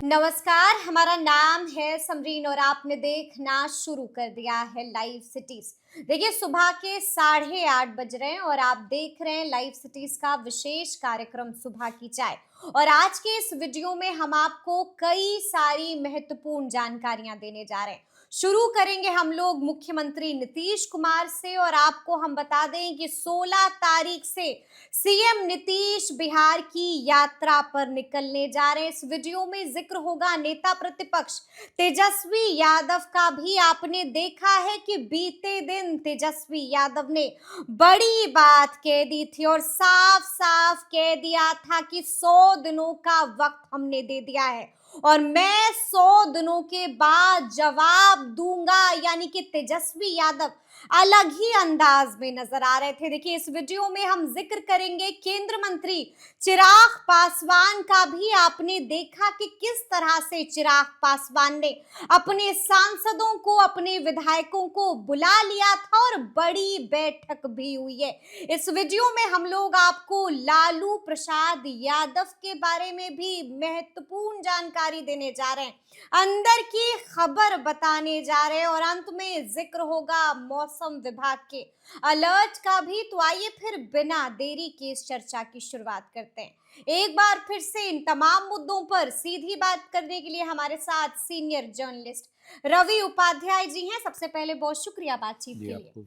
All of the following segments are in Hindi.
नमस्कार, हमारा नाम है समरीन और आपने देखना शुरू कर दिया है लाइव सिटीज। देखिए, सुबह के 8:30 बज रहे हैं और आप देख रहे हैं लाइव सिटीज का विशेष कार्यक्रम सुबह की चाय। और आज के इस वीडियो में हम आपको कई सारी महत्वपूर्ण जानकारियां देने जा रहे हैं। शुरू करेंगे हम लोग मुख्यमंत्री नीतीश कुमार से और आपको हम बता दें कि 16 तारीख से सीएम नीतीश बिहार की यात्रा पर निकलने जा रहे हैं। इस वीडियो में जिक्र होगा नेता प्रतिपक्ष तेजस्वी यादव का भी। आपने देखा है कि बीते दिन तेजस्वी यादव ने बड़ी बात कह दी थी और साफ साफ कह दिया था कि 100 दिनों का वक्त हमने दे दिया है और मैं 100 दिनों के बाद जवाब दूंगा। यानी कि तेजस्वी यादव अलग ही अंदाज में नजर आ रहे थे। देखिए, इस वीडियो में हम जिक्र करेंगे केंद्र मंत्री चिराग पासवान का भी। आपने देखा कि किस तरह से चिराग पासवान ने अपने सांसदों को, अपने विधायकों को बुला लिया था और बड़ी बैठक भी हुई है। इस वीडियो में हम लोग आपको लालू प्रसाद यादव के बारे में भी महत्वपूर्ण जानकारी देने जा रहे हैं, अंदर की खबर बताने जा रहे हैं और अंत में जिक्र होगा मौसम विभाग के अलर्ट का भी। तो आइए फिर बिना देरी के इस चर्चा की शुरुआत करते हैं। एक बार फिर से इन तमाम मुद्दों पर सीधी बात करने के लिए हमारे साथ सीनियर जर्नलिस्ट रवि उपाध्याय जी हैं। सबसे पहले बहुत शुक्रिया बातचीत के लिए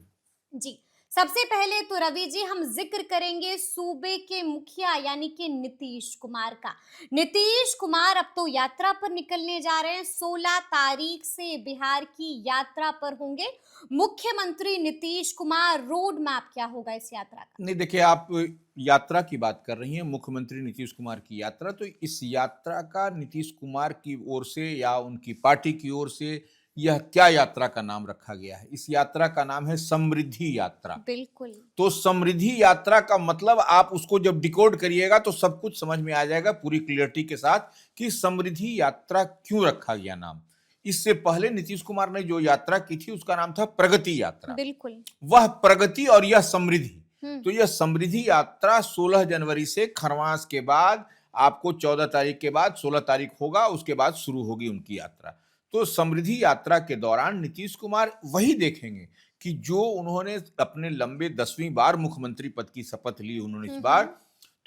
जी। सबसे पहले तो रवि जी, हम जिक्र करेंगे सूबे के मुखिया यानी कि नीतीश कुमार का। नीतीश कुमार अब तो यात्रा पर निकलने जा रहे हैं। 16 तारीख से बिहार की यात्रा पर होंगे मुख्यमंत्री नीतीश कुमार। रोड मैप क्या होगा इस यात्रा का? नहीं, देखिए, आप यात्रा की बात कर रही हैं, मुख्यमंत्री नीतीश कुमार की यात्रा। तो इस यात्रा का नीतीश कुमार की ओर से या उनकी पार्टी की ओर से यह क्या यात्रा का नाम रखा गया है? इस यात्रा का नाम है समृद्धि यात्रा। बिल्कुल। तो समृद्धि यात्रा का मतलब आप उसको जब डिकोड करिएगा तो सब कुछ समझ में आ जाएगा पूरी क्लियरिटी के साथ कि समृद्धि यात्रा क्यों रखा गया नाम। इससे पहले नीतीश कुमार ने जो यात्रा की थी उसका नाम था प्रगति यात्रा। बिल्कुल। वह प्रगति और यह समृद्धि। हम्म। तो यह समृद्धि यात्रा 16 जनवरी से खरमास के बाद आपको 14 तारीख के बाद 16 तारीख होगा, उसके बाद शुरू होगी उनकी यात्रा। तो समृद्धि यात्रा के दौरान नीतीश कुमार वही देखेंगे कि जो उन्होंने अपने लंबे 10वीं बार मुख्यमंत्री पद की शपथ ली उन्होंने इस बार,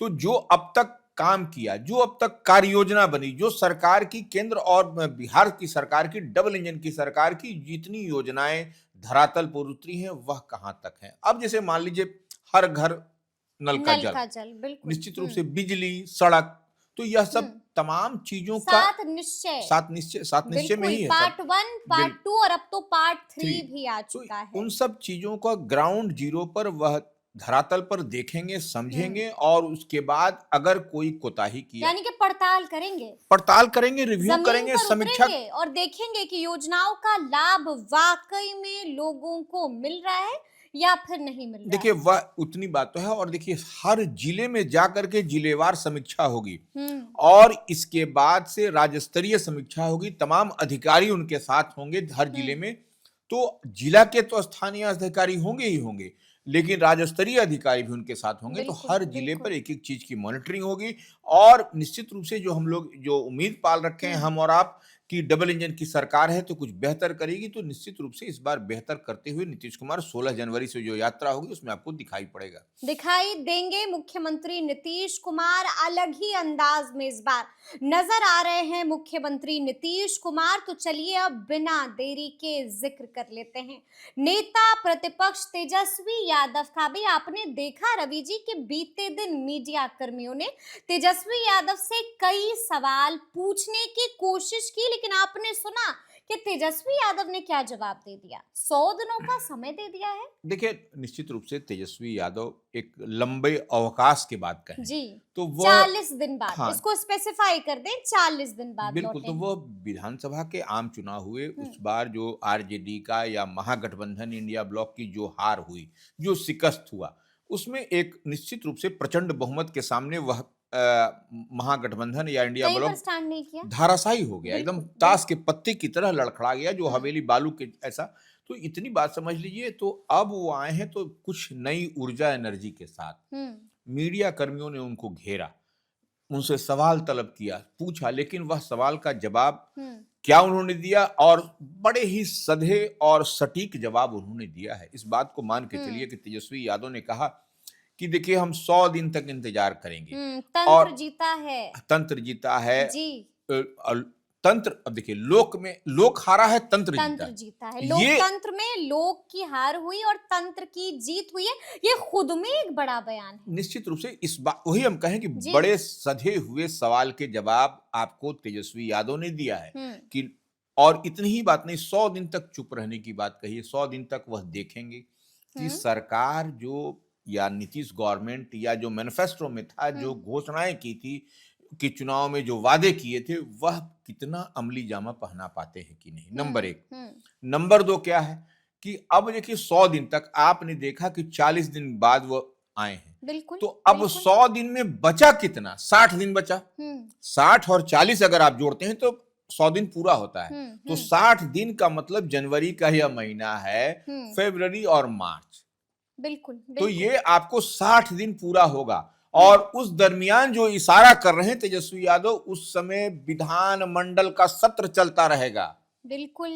तो जो अब तक काम किया, जो अब तक कार्य योजना बनी, जो सरकार की केंद्र और बिहार की सरकार की डबल इंजन की सरकार की जितनी योजनाएं धरातल पर उतरी हैं वह कहां तक हैं। अब जैसे मान लीजिए हर घर नल का नल जल, का जल, बिल्कुल। निश्चित रूप से बिजली, सड़क, तो यह सब तमाम चीजों का सात निश्चय में बिल्कुल। ही है सब। पार्ट 1, पार्ट 2 और अब तो पार्ट 3 3 भी आ तो चुका है। उन सब चीजों का ग्राउंड जीरो पर वह धरातल पर देखेंगे, समझेंगे और उसके बाद अगर कोई कोताही किया, यानी कि पड़ताल करेंगे, रिव्यू जमीन करेंगे, पर समीक्षा। उतरेंगे और देखेंगे कि योजनाओं का लाभ वाकई में लोगों को मिल रहा है या फिर नहीं मिल रहा देखिए, है। वह उतनी बात तो है और देखिए हर जिले में जाकर के जिलेवार समीक्षा होगी हम्म। और इसके बाद से राज्य स्तरीय समीक्षा होगी। तमाम अधिकारी उनके साथ होंगे हर जिले में। तो जिला के तो स्थानीय अधिकारी होंगे ही होंगे, लेकिन राज्य स्तरीय अधिकारी भी उनके साथ होंगे। तो बिल्कुल हर जिले पर बिल्कुल। एक एक चीज की मॉनिटरिंग होगी और निश्चित रूप से जो हम लोग जो उम्मीद पाल रखे हैं हम और आप कि डबल इंजन की सरकार है तो कुछ बेहतर करेगी, तो निश्चित रूप से इस बार बेहतर करते हुए नीतीश कुमार 16 जनवरी से जो यात्रा होगी उसमें आपको दिखाई पड़ेगा, दिखाई देंगे। मुख्यमंत्री नीतीश कुमार अलग ही अंदाज में इस बार नजर आ रहे हैं मुख्यमंत्री नीतीश कुमार। तो चलिए अब बिना देरी के जिक्र कर लेते हैं नेता प्रतिपक्ष तेजस्वी यादव का भी। आपने देखा रवि जी कि बीते दिन मीडिया कर्मियों ने तेजस्वी यादव से कई सवाल पूछने की कोशिश की, लेकिन आपने सुना कि तेजस्वी यादव ने क्या जवाब दे दिया। 100 दिनों का समय दे दिया है। देखिए निश्चित रूप से तेजस्वी यादव एक लंबे अवकाश के बाद कहें जी। तो वह 40 दिन बाद, हाँ इसको स्पेसिफाई कर दें, 40 दिन बाद बिल्कुल, लौटे तो हैं। वह विधानसभा के आम चुनाव हुए उस हम्म। बार जो आरजेडी का या महागठबंधन इंडिया ब्लॉक की जो हार हुई, जो शिकस्त हुआ, उसमें एक निश्चित रूप से प्रचंड बहुमत के सामने वह महागठबंधन या इंडिया कहीं पर ब्लॉक स्टैंड नहीं किया। धाराशायी हो गया, एकदम बिल्कुल ताश के बिल्कुल। पत्ते की तरह लड़खड़ा गया, जो हम्म। हवेली बालू के ऐसा। तो इतनी बात समझ लीजिए। तो अब वो आए हैं तो कुछ नई ऊर्जा एनर्जी के साथ हम्म। मीडिया कर्मियों ने उनको घेरा। उनसे सवाल तलब किया, पूछा, लेकिन वह सवाल का जवाब हम्म क्या उन्होंने दिया, और बड़े ही सधे और सटीक जवाब उन्होंने दिया है। इस बात को मान के चलिए हम्म कि तेजस्वी यादव ने कहा कि देखिए हम 100 दिन तक इंतजार करेंगे तंत्र और जीता है। तंत्र जीता है। जी। तंत्र, अब देखिए, लोक में लोक हारा है, तंत्र जीता तंत्र है। जीता है, ये लोकतंत्र में लोक की हार हुई और तंत्र की जीत हुई है। ये खुद में एक बड़ा बयान है। निश्चित रूप से इस बात, वही हम कहें कि जी। बड़े सधे हुए सवाल के जवाब आपको तेजस्वी यादव ने दिया है हम्म कि, और इतनी ही बात नहीं, 100 दिन तक चुप रहने की बात कही है। 100 दिन तक वह देखेंगे कि हम्म सरकार जो, या नीतीश गवर्नमेंट, या जो मैनिफेस्टो में था, जो हम्म घोषणाएं की थी, कि चुनाव में जो वादे किए थे, वह कितना अमली जामा पहना पाते हैं कि नहीं, नंबर एक। नंबर दो क्या है कि अब देखिए 100 दिन तक आपने देखा कि 40 दिन बाद वो आए हैं, बिल्कुल। तो अब बिल्कुल। 100 दिन में बचा कितना, 60 दिन बचा। हम्म 60 और 40 अगर आप जोड़ते हैं तो 100 दिन पूरा होता है। तो हम्म 60 दिन का मतलब जनवरी का यह महीना है, हम्म फरवरी और मार्च। बिल्कुल तो बिल्कुल। ये आपको 60 दिन पूरा होगा, हम्म और उस दरमियान जो इशारा कर रहे हैं तेजस्वी यादव, उस समय विधानमंडल का सत्र चलता रहेगा, बिल्कुल।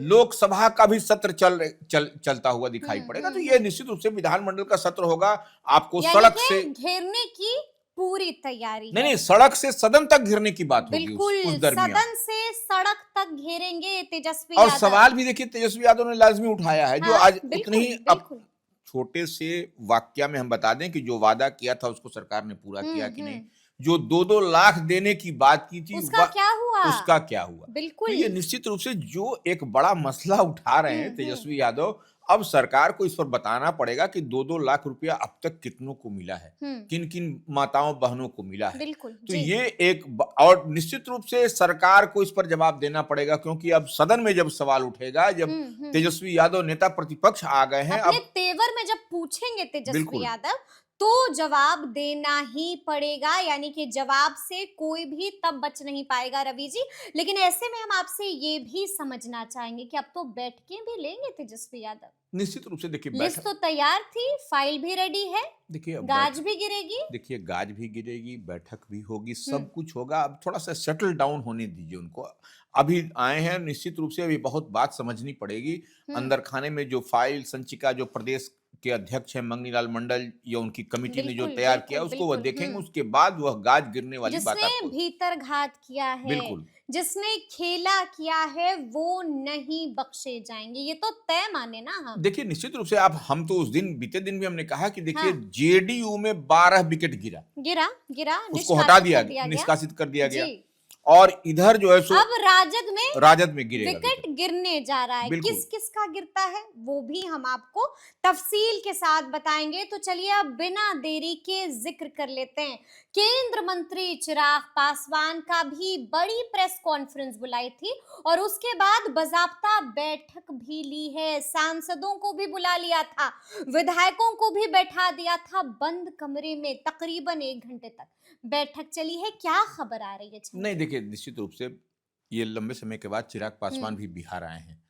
लोकसभा का भी सत्र चलता हुआ दिखाई पड़ेगा। तो ये हम्म। निश्चित रूप से विधानमंडल का सत्र होगा। आपको यानी सड़क कि से, घेरने की पूरी तैयारी नहीं है। नहीं, सड़क से सदन तक घिरने की बात होगी बिल्कुल, उस दरमियान। सदन से सड़क तक घेरेंगे तेजस्वी और यादव। सवाल भी देखिए तेजस्वी यादव ने लाजमी उठाया है, जो हाँ, आज उतने बिल्कुल ही, अब बिल्कुल। छोटे से वाक्य में हम बता दें कि जो वादा किया था उसको सरकार ने पूरा किया कि नहीं। हम्म। जो 2-2 लाख देने की बात की थी, उसका वह, क्या हुआ? उसका क्या हुआ? तो बिल्कुल। ये निश्चित रूप से जो एक बड़ा मसला उठा रहे हैं हम्म। तेजस्वी यादव, अब सरकार को इस पर बताना पड़ेगा कि 2-2 लाख रुपया अब तक कितनों को मिला है, हम्म किन किन माताओं बहनों को मिला है। बिल्कुल। तो जी। ये और निश्चित रूप से सरकार को इस पर जवाब देना पड़ेगा, क्योंकि अब सदन में जब सवाल उठेगा, जब तेजस्वी यादव नेता प्रतिपक्ष आ गए हैं, अपने अब तेवर में जब पूछेंगे तेजस्वी बिल्कुल यादव, तो जवाब देना ही पड़ेगा। यानी कि जवाब से कोई भी तब बच नहीं पाएगा रवि जी। लेकिन ऐसे में हम आपसे ये भी समझना चाहेंगे कि अब तो बैठकें भी लेंगे तेजस्वी यादव। निश्चित रूप से देखिए लिस्ट बैठक, तो तैयार थी, फाइल भी रेडी है, देखिए अब गाज बैठक, भी गिरेगी। देखिए गाज भी गिरेगी, बैठक भी होगी, हम्म सब कुछ होगा। अब थोड़ा सा सेटल डाउन होने दीजिए उनको। अभी आए हैं, निश्चित रूप से अभी बहुत बात समझनी पड़ेगी। हम्म अंदर खाने में जो फाइल संचिका, जो प्रदेश के अध्यक्ष हैं मंगनी लाल मंडल, या उनकी कमिटी ने जो बिल्कुल तैयार किया, बिल्कुल उसको वह बिल्कुल। देखेंगे, उसके बाद वह गाज गिरने वाली बात जिसने आपको। भीतर घात किया है, बिल्कुल। जिसने खेला किया है, वो नहीं बख्शे जाएंगे। ये तो तय माने ना हम। देखिए निश्चित रूप से, आप, हम तो उस दिन, बीते दिन भी हमने कहा कि देखिए हाँ, जेडीयू में 12 विकेट गिरा, गिरा गिरा, उसको हटा निष्कासित दिया, कर दिया गया। निष्कासित कर दिया जी। गया। और इधर जो है सो अब राजद में राजद में गिरेगा विकेट विकेट। गिरने जा रहा है। बिल्कुल। किस किस का गिरता है वो भी हम आपको तफसील के साथ बताएंगे। तो चलिए अब बिना देरी के जिक्र कर लेते हैं। केंद्र मंत्री चिराग पासवान का भी बड़ी प्रेस कॉन्फ्रेंस बुलाई थी और उसके बाद बाजाब्ता बैठक भी ली है। सांसदों को भी बुला लिया था, विधायकों को भी बैठा दिया था बंद कमरे में। तकरीबन 1 घंटे तक बैठक चली है। क्या खबर आ रही है चल नहीं के? देखिए, निश्चित रूप से ये लंबे समय के बाद चिराग पासवान हम्म भी बिहार आए हैं,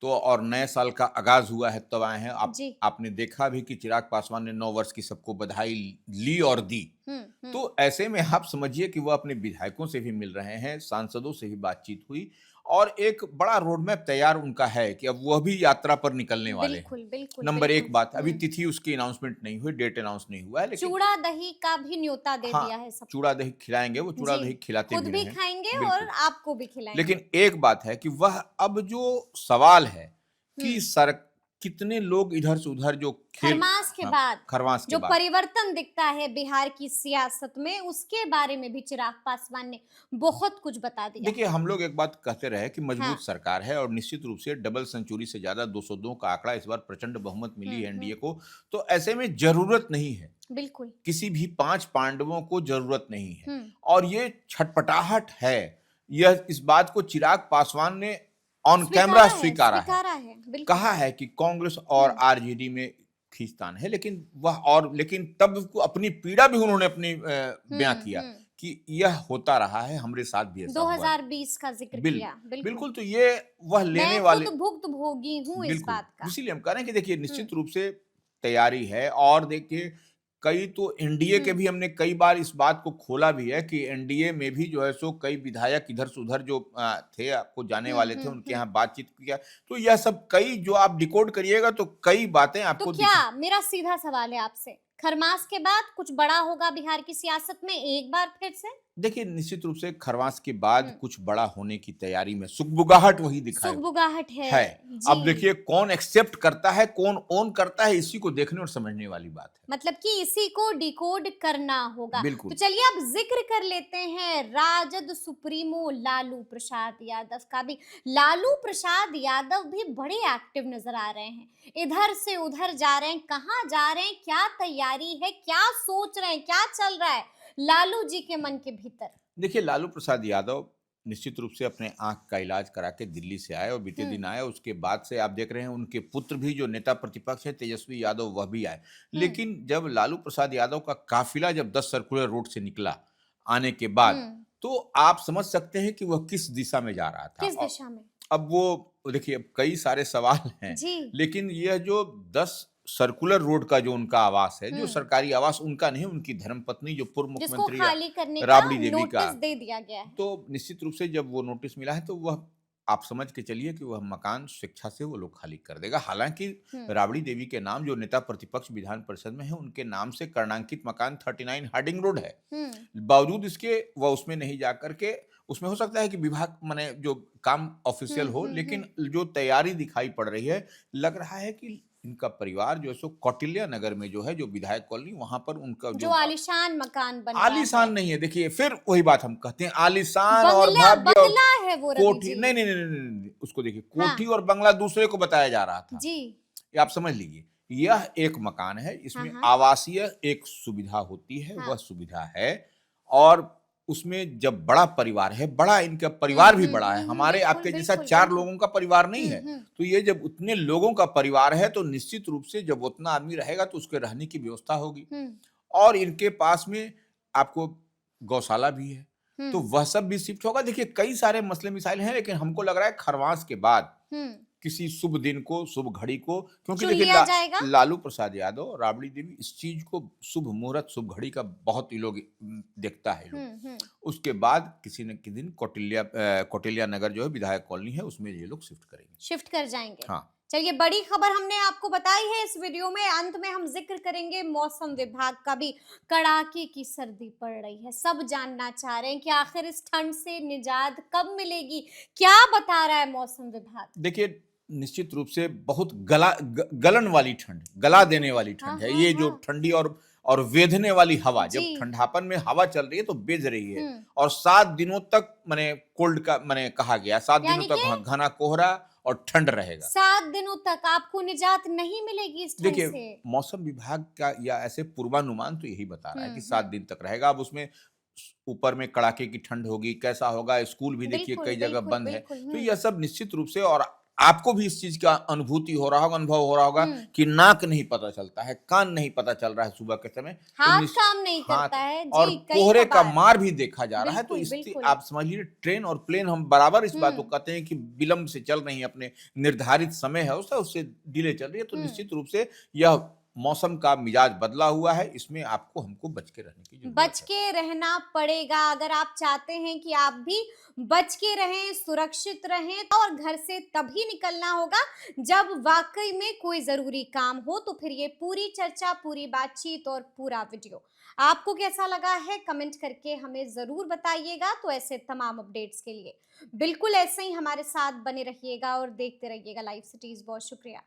तो और नए साल का आगाज हुआ है तब आए हैं। जी। आपने देखा भी कि चिराग पासवान ने 9 वर्ष की सबको बधाई ली और दी। हम्म। तो ऐसे में आप समझिए कि वो अपने विधायकों से भी मिल रहे हैं, सांसदों से भी बातचीत हुई, और एक बड़ा रोड मैप तैयार उनका है कि अब वह भी यात्रा पर निकलने वाले हैं। बिल्कुल बिल्कुल नंबर बिल्कुल। एक बात, अभी तिथि उसकी अनाउंसमेंट नहीं हुई, डेट अनाउंस नहीं हुआ है, लेकिन चूड़ा दही का भी न्योता दे हाँ, दिया है सबको। चूड़ा दही खिलाएंगे, वो चूड़ा जी, दही खिलाते खुद भी भी रहे हैं। खाएंगे और बिल्कुल। आपको भी खिलाएंगे। लेकिन एक बात है कि वह, अब जो सवाल है कि हम्म सर, कितने लोग इधर से उधर जो खेल, खरमास के हाँ, बाद खरवास के जो बाद, परिवर्तन दिखता है बिहार की सियासत में, उसके बारे में भी चिराग पासवान ने बहुत कुछ बता दिया देखिए है। हम लोग एक बात कहते रहे कि हाँ। मजबूत सरकार है, और निश्चित रूप से डबल सेंचुरी से ज्यादा 202 का आंकड़ा, इस बार प्रचंड बहुमत मिली है एनडीए को। तो ऐसे में जरूरत नहीं है, बिल्कुल। किसी भी 5 पांडवों को जरूरत नहीं है। हम्म और ये छटपटाहट है, यह, इस बात को चिराग पासवान ने ऑन कैमरा स्वीकारा है। स्वीकारा है बिल्कुल। कहा है कि कांग्रेस और हम्म आरजेडी में खींचतान है, लेकिन वह, और लेकिन तब अपनी पीड़ा भी उन्होंने अपनी बयां किया हम्म। कि यह होता रहा है, हमारे साथ भी ऐसा हुआ है। 2020 का जिक्र किया। बिल्कुल। बिल्कुल। तो ये वह लेने मैं वाले, खुद भुक्तभोगी हूँ इस बिल्कुल, बात का। इसीलिए हम कह रहे हैं कि देखिए हम्म निश्चित रूप से तैयारी है। और देखिए कई तो एनडीए के भी हमने कई बार इस बात को खोला भी है कि एनडीए में भी जो है सो कई विधायक इधर से उधर जो थे, आपको जाने वाले थे, उनके यहाँ बातचीत किया। तो यह सब कई जो आप डिकोड करिएगा तो कई बातें तो आपको क्या, मेरा सीधा सवाल है आपसे, खरमास के बाद कुछ बड़ा होगा बिहार की सियासत में एक बार फिर से? देखिए, निश्चित रूप से खरवास के बाद कुछ बड़ा होने की तैयारी में सुगबुगाहट वही दिखाई सुगबुगाहट है है। अब जी। देखिए कौन एक्सेप्ट करता है, कौन ओन करता है, इसी को देखने और समझने वाली बात है। मतलब कि इसी को डिकोड करना होगा। बिल्कुल। तो चलिए अब जिक्र कर लेते हैं राजद सुप्रीमो लालू प्रसाद यादव का भी। लालू प्रसाद यादव भी बड़े एक्टिव नजर आ रहे हैं, इधर से उधर जा रहे हैं, कहाँ जा रहे हैं, क्या तैयारी है, क्या सोच रहे हैं, क्या चल रहा है लालू जी के मन के भीतर? देखिए, लालू प्रसाद यादव निश्चित रूप से अपने आंख का इलाज करा के दिल्ली से आए और बीते दिन आए। उसके बाद से आप देख रहे हैं उनके पुत्र भी जो नेता प्रतिपक्ष है तेजस्वी यादव, वह भी आए। लेकिन जब लालू प्रसाद यादव का काफिला जब 10 सर्कुलर रोड से निकला आने के बाद, तो आप समझ सकते हैं कि वह किस दिशा में जा रहा था। किस दिशा में? अब वो देखिए, अब कई सारे सवाल हैं, लेकिन यह जो 10 सर्कुलर रोड का जो उनका आवास है, जो सरकारी आवास उनका नहीं, उनकी धर्मपत्नी जो पूर्व मुख्यमंत्री खाली करने का राबड़ी देवी का नोटिस दे दिया गया है। तो निश्चित रूप से जब वो नोटिस मिला है तो वह आप समझ के चलिए कि वह मकान स्वेच्छा से वो लोग खाली कर देगा। हालांकि राबड़ी देवी के नाम, जो नेता प्रतिपक्ष विधान परिषद में है, उनके नाम से कर्णांकित मकान 39 हार्डिंग रोड है। बावजूद इसके वह उसमें नहीं जा करके, उसमें हो सकता है कि विभाग माने जो काम ऑफिशियल हो, लेकिन जो तैयारी दिखाई पड़ रही है, लग रहा है कि इनका परिवार जो है सो कौटिल्य नगर में जो है, जो विधायक कॉलोनी, वहां पर उनका जो आलीशान मकान बन रहा आलीशान नहीं है। देखिए, फिर वही बात हम कहते हैं, आलीशान और बंगला भव्य है वो कोठी, नहीं नहीं नहीं नहीं नहीं, उसको देखिए, कोठी और बंगला दूसरे को बताया जा रहा था जी। ये आप समझ लीजिए, यह एक मकान है, इसमें आवासीय एक सुविधा होती है, वह सुविधा है। और उसमें जब बड़ा परिवार है, बड़ा इनका परिवार भी बड़ा है, हमारे आपके जैसा 4 लोगों का परिवार नहीं है। तो ये जब उतने लोगों का परिवार है, तो निश्चित रूप से जब उतना आदमी रहेगा तो उसके रहने की व्यवस्था होगी। और इनके पास में आपको गौशाला भी है, तो वह सब भी शिफ्ट होगा। देखिए, कई सारे मसले मिसाइल हैं, लेकिन हमको लग रहा है खरवास के बाद किसी शुभ दिन को, शुभ घड़ी को, क्योंकि देखिए लालू प्रसाद यादव, राबड़ी देवी, इस चीज को शुभ मुहूर्त, शुभ घड़ी का बहुत ही लोग देखता है लोग। उसके बाद किसी न किसी दिन कौटिल्य नगर जो है विधायक कॉलोनी है, उसमें ये लोग शिफ्ट कर जाएंगे। हाँ, चलिए, बड़ी खबर हमने आपको बताई है इस वीडियो में। अंत में हम जिक्र करेंगे मौसम विभाग का भी। कड़ाके की सर्दी पड़ रही है, सब जानना चाह रहे हैं कि आखिर इस ठंड से निजात कब मिलेगी, क्या बता रहा है मौसम विभाग? देखिए, निश्चित रूप से बहुत गलन वाली ठंड, गला देने वाली ठंड है ये, जो ठंडी और वेधने वाली हवा, जब ठंडापन में हवा चल रही है तो बेज रही है। और 7 दिनों तक माने कोल्ड का माने कहा गया, 7 दिनों तक घना कोहरा और ठंड रहेगा। 7 दिनों तक आपको निजात नहीं मिलेगी इस ठंड से। देखिए, मौसम विभाग का या ऐसे पूर्वानुमान तो यही बता रहा है कि 7 दिन तक रहेगा। अब उसमें ऊपर में कड़ाके की ठंड होगी, कैसा होगा, स्कूल भी देखिए कई जगह बंद है। तो यह सब निश्चित रूप से, और आपको भी इस चीज का अनुभूति हो रहा होगा, अनुभव हो रहा होगा कि नाक नहीं पता चलता है, कान नहीं पता चल रहा है सुबह के समय, हाथ काम नहीं करता है जी, और कोहरे का मार भी देखा जा रहा है। तो इससे आप समझ लीजिए, ट्रेन और प्लेन, हम बराबर इस बात को कहते हैं कि विलंब से चल रही है, अपने निर्धारित समय है उससे डिले चल रही है। तो निश्चित रूप से यह मौसम का मिजाज बदला हुआ है, इसमें आपको हमको बच के रहने की जरूरत है। बच के रहना पड़ेगा। अगर आप चाहते हैं कि आप भी बच के रहें, सुरक्षित रहें, और घर से तभी निकलना होगा जब वाकई में कोई जरूरी काम हो। तो फिर ये पूरी चर्चा, पूरी बातचीत और पूरा वीडियो आपको कैसा लगा है, कमेंट करके हमें जरूर बताइएगा। तो ऐसे तमाम अपडेट्स के लिए बिल्कुल ऐसे ही हमारे साथ बने रहिएगा और देखते रहिएगा लाइव सिटीज। बहुत शुक्रिया।